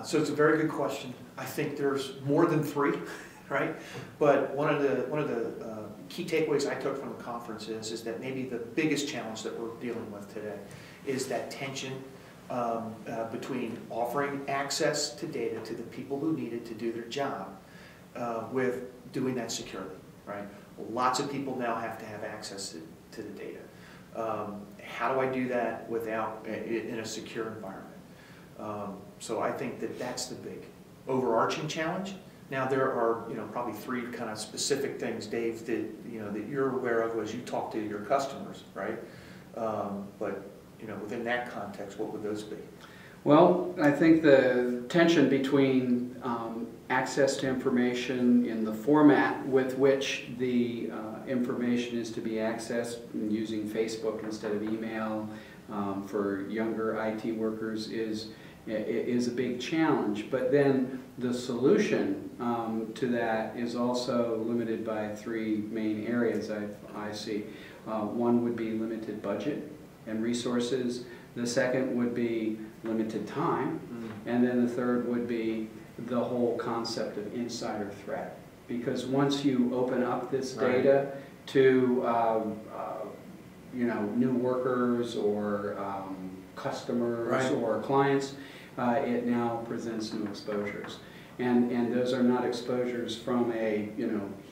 So it's a very good question. I think there's more than three, right? But one of the key takeaways I took from the conference is that maybe the biggest challenge that we're dealing with today is that tension between offering access to data to the people who need it to do their job with doing that securely, right? Lots of people now have to have access to the data. How do I do that without in a secure environment? So I think that that's the big overarching challenge. Now there are probably three kind of specific things, Dave, that that you're aware of as you talk to your customers, right? But within that context, what would those be? Well, I think the tension between access to information in the format with which the information is to be accessed using Facebook instead of email for younger IT workers is a big challenge. But then the solution to that is also limited by three main areas I see. One would be limited budget and resources. The second would be limited time. And then the third would be the whole concept of insider threat. Because once you open up this data to new workers or customers or clients, it now presents new exposures. And those are not exposures from a,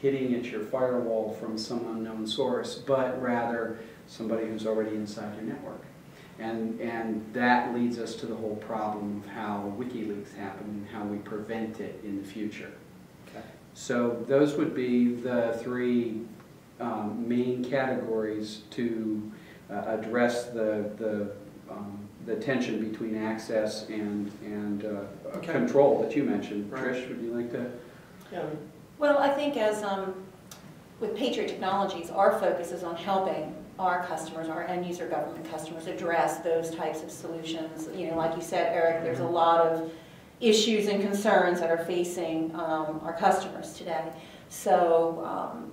hitting at your firewall from some unknown source, but rather somebody who's already inside your network. And that leads us to the whole problem of how WikiLeaks happened and how we prevent it in the future. Okay. So those would be the three main categories to address the tension between access and control that you mentioned. Right. Trish, would you like to? Yeah. Well, I think as with Patriot Technologies, our focus is on helping our customers, our end user government customers, address those types of solutions. Like you said, Eric, there's a lot of issues and concerns that are facing our customers today. So,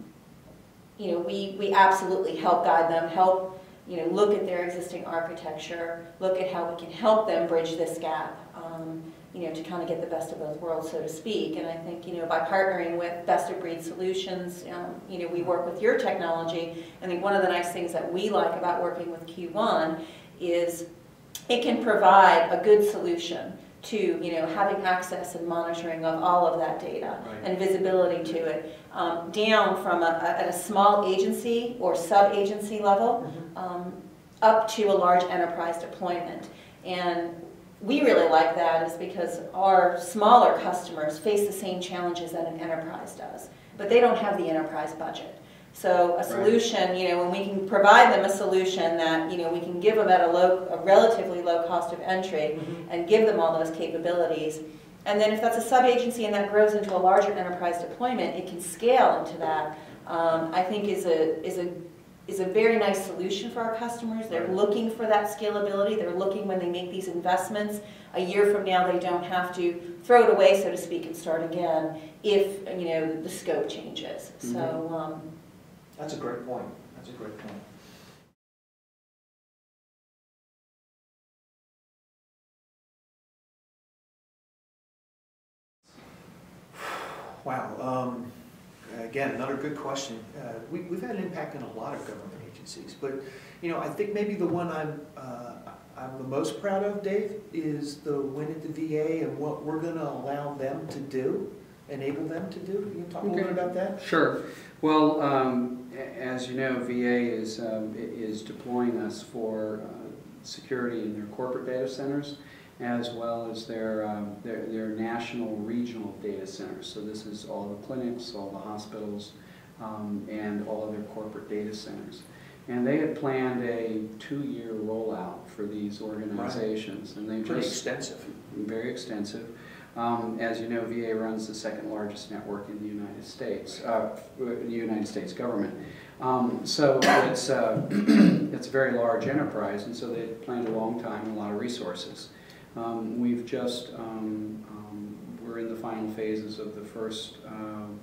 we absolutely help guide them, help look at their existing architecture, look at how we can help them bridge this gap, to kind of get the best of both worlds, so to speak. And I think, by partnering with best-of-breed solutions, we work with your technology. I think one of the nice things that we like about working with Q1 is it can provide a good solution to, having access and monitoring of all of that data and visibility to it, down from at a small agency or sub-agency level up to a large enterprise deployment. And we really like that is because our smaller customers face the same challenges that an enterprise does, but they don't have the enterprise budget. So a solution, when we can provide them a solution that, we can give them at a relatively low cost of entry and give them all those capabilities. And then if that's a sub-agency and that grows into a larger enterprise deployment, it can scale into that, I think is a very nice solution for our customers. They're looking for that scalability. They're looking when they make these investments. A year from now, they don't have to throw it away, so to speak, and start again if, the scope changes. So, that's a great point. That's a great point. Wow. Again, another good question. We've had an impact in a lot of government agencies, but I think maybe the one I'm the most proud of, Dave, is the win at the VA and what we're going to allow them to do, enable them to do. Can you talk a little bit about that? Sure. Well, as you know, VA is deploying us for security in their corporate data centers, as well as their national regional data centers. So this is all the clinics, all the hospitals, and all of their corporate data centers. And they had planned a 2-year rollout for these organizations. And they pretty extensive. Very extensive. As you know, VA runs the second largest network in the United States, the United States government. So it's a very large enterprise, and so they planned a long time and a lot of resources. We've just, we're in the final phases of the first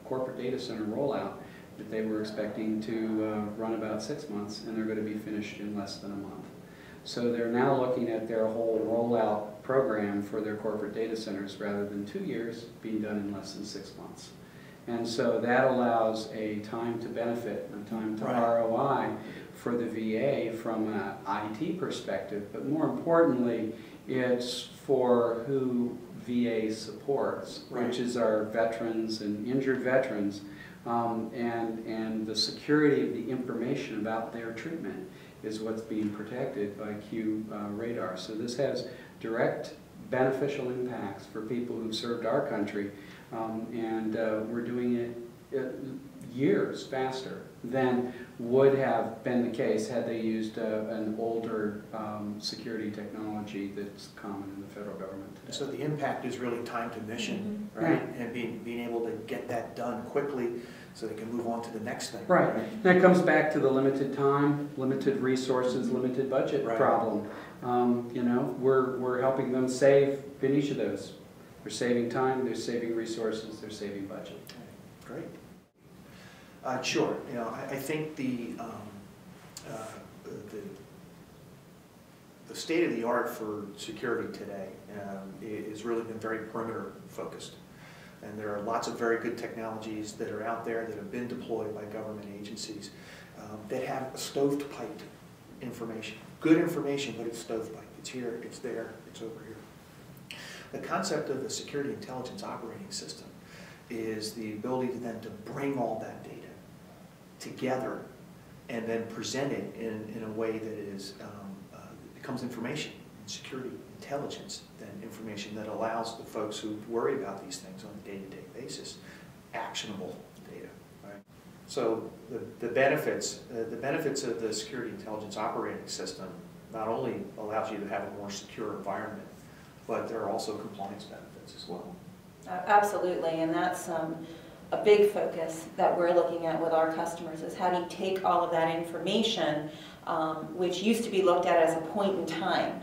corporate data center rollout that they were expecting to run about 6 months, and they're going to be finished in less than a month. So they're now looking at their whole rollout program for their corporate data centers rather than 2 years, being done in less than 6 months. And so that allows a time to benefit, a time to ROI for the VA from an IT perspective, but more importantly, it's for who VA supports, which is our veterans and injured veterans, and the security of the information about their treatment is what's being protected by Q radar. So this has direct beneficial impacts for people who've served our country, and we're doing it years faster than would have been the case had they used an older security technology that's common in the federal government today. So the impact is really time to mission, right? And being able to get that done quickly so they can move on to the next thing. Right. That comes back to the limited time, limited resources, limited budget problem. You know, we're helping them save in each of those. They're saving time, they're saving resources, they're saving budget. Great. Sure. You know, I think the state of the art for security today has really been very perimeter focused. And there are lots of very good technologies that are out there that have been deployed by government agencies that have stovepiped information. Good information, but it's stovepipe. It's here, it's there, it's over here. The concept of the security intelligence operating system is the ability to then to bring all that data together and then present it in a way that is becomes information, security intelligence, then information that allows the folks who worry about these things on a day-to-day basis actionable data. Right? So the benefits of the security intelligence operating system not only allows you to have a more secure environment, but there are also compliance benefits as well. Absolutely, and that's a big focus that we're looking at with our customers is how do you take all of that information, which used to be looked at as a point in time,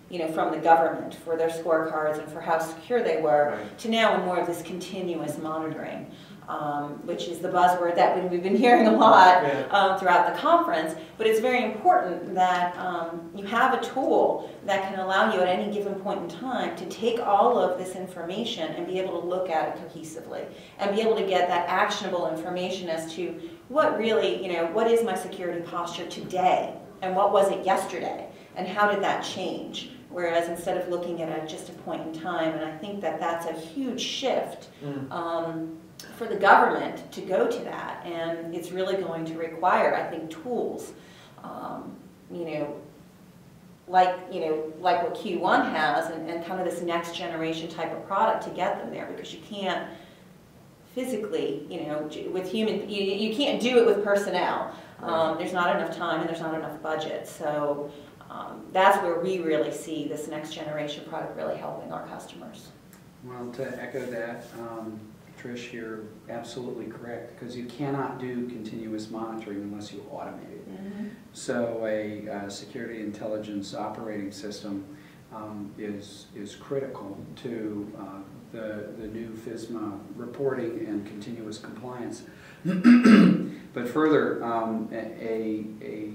you know, from the government for their scorecards and for how secure they were, to now in more of this continuous monitoring, which is the buzzword that we've been hearing a lot throughout the conference. But it's very important that you have a tool that can allow you at any given point in time to take all of this information and be able to look at it cohesively and be able to get that actionable information as to what really, you know, what is my security posture today and what was it yesterday and how did that change? Whereas instead of looking at it just a point in time, and I think that that's a huge shift for the government to go to that, and it's really going to require, I think, tools, like what Q1 has, and kind of this next generation type of product to get them there, because you can't physically, you know, with human, you can't do it with personnel. There's not enough time and there's not enough budget, so that's where we really see this next generation product really helping our customers. Well, to echo that, Trish, you're absolutely correct, because you cannot do continuous monitoring unless you automate it. So a security intelligence operating system is critical to the new FISMA reporting and continuous compliance. But further, a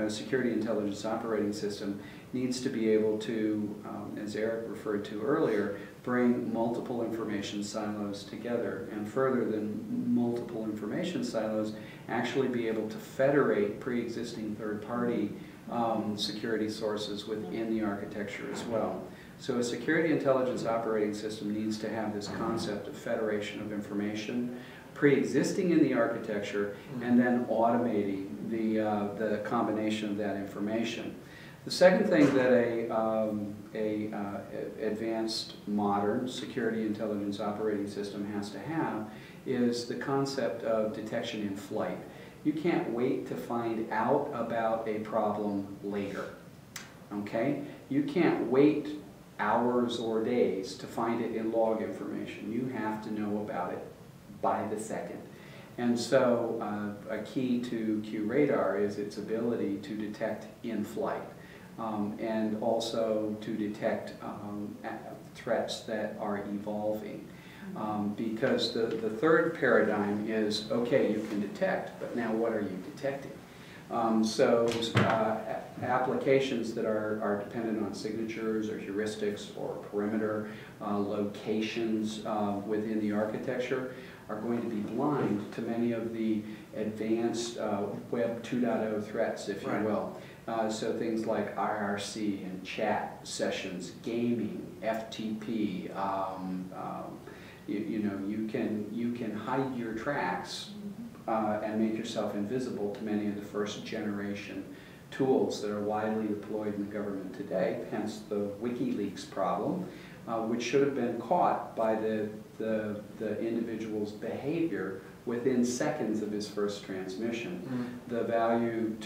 security intelligence operating system needs to be able to, as Eric referred to earlier, bring multiple information silos together, and further than multiple information silos, actually be able to federate pre-existing third-party security sources within the architecture as well. So a security intelligence operating system needs to have this concept of federation of information pre-existing in the architecture and then automating the combination of that information. The second thing that a advanced modern security intelligence operating system has to have is the concept of detection in flight. You can't wait to find out about a problem later, okay? You can't wait hours or days to find it in log information. You have to know about it by the second. And so a key to QRadar is its ability to detect in flight and also to detect threats that are evolving. Because the third paradigm is, okay, you can detect, but now what are you detecting? Applications that are dependent on signatures or heuristics or perimeter locations within the architecture are going to be blind to many of the advanced Web 2.0 threats, if you will. So things like IRC and chat sessions, gaming, FTP. You can hide your tracks and make yourself invisible to many of the first generation tools that are widely deployed in the government today, hence the WikiLeaks problem, which should have been caught by the individual's behavior within seconds of his first transmission. The value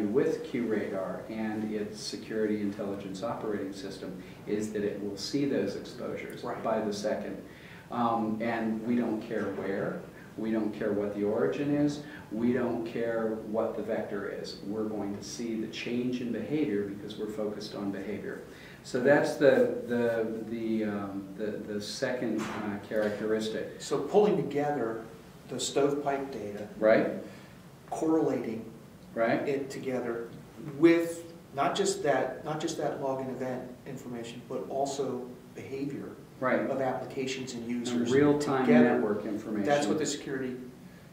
with QRadar and its security intelligence operating system is that it will see those exposures by the second. And we don't care where. We don't care what the origin is. We don't care what the vector is. We're going to see the change in behavior because we're focused on behavior. So that's the second characteristic. So pulling together the stovepipe data, correlating it together with not just that login event information, but also behavior of applications and users. Real-time network information. That's what the security.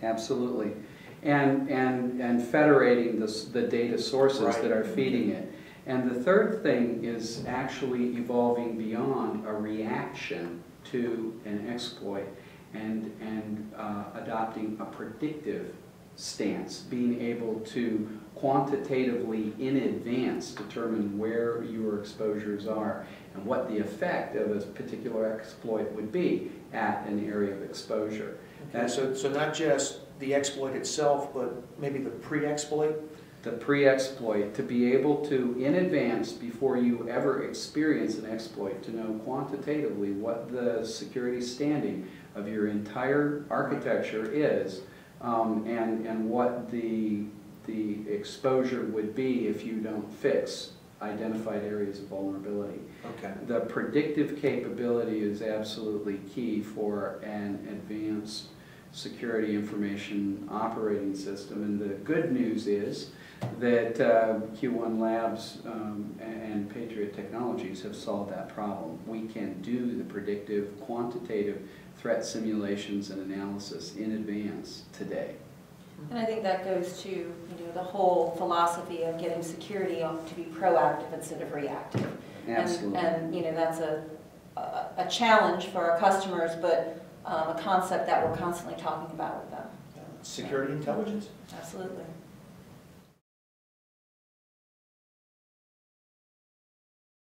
Absolutely. And federating the data sources that are feeding it. And the third thing is actually evolving beyond a reaction to an exploit and adopting a predictive stance, being able to quantitatively in advance determine where your exposures are and what the effect of a particular exploit would be at an area of exposure. Okay, so not just the exploit itself, but maybe the pre-exploit? The pre-exploit, to be able to, in advance, before you ever experience an exploit, to know quantitatively what the security standing of your entire architecture is, and what the exposure would be if you don't fix identified areas of vulnerability. Okay. The predictive capability is absolutely key for an advanced security information operating system, and the good news is that Q1 Labs and Patriot Technologies have solved that problem. We can do the predictive, quantitative threat simulations and analysis in advance today. And I think that goes to the whole philosophy of getting security to be proactive instead of reactive. Absolutely. And that's a challenge for our customers, but a concept that we're constantly talking about with them. Security intelligence? Absolutely.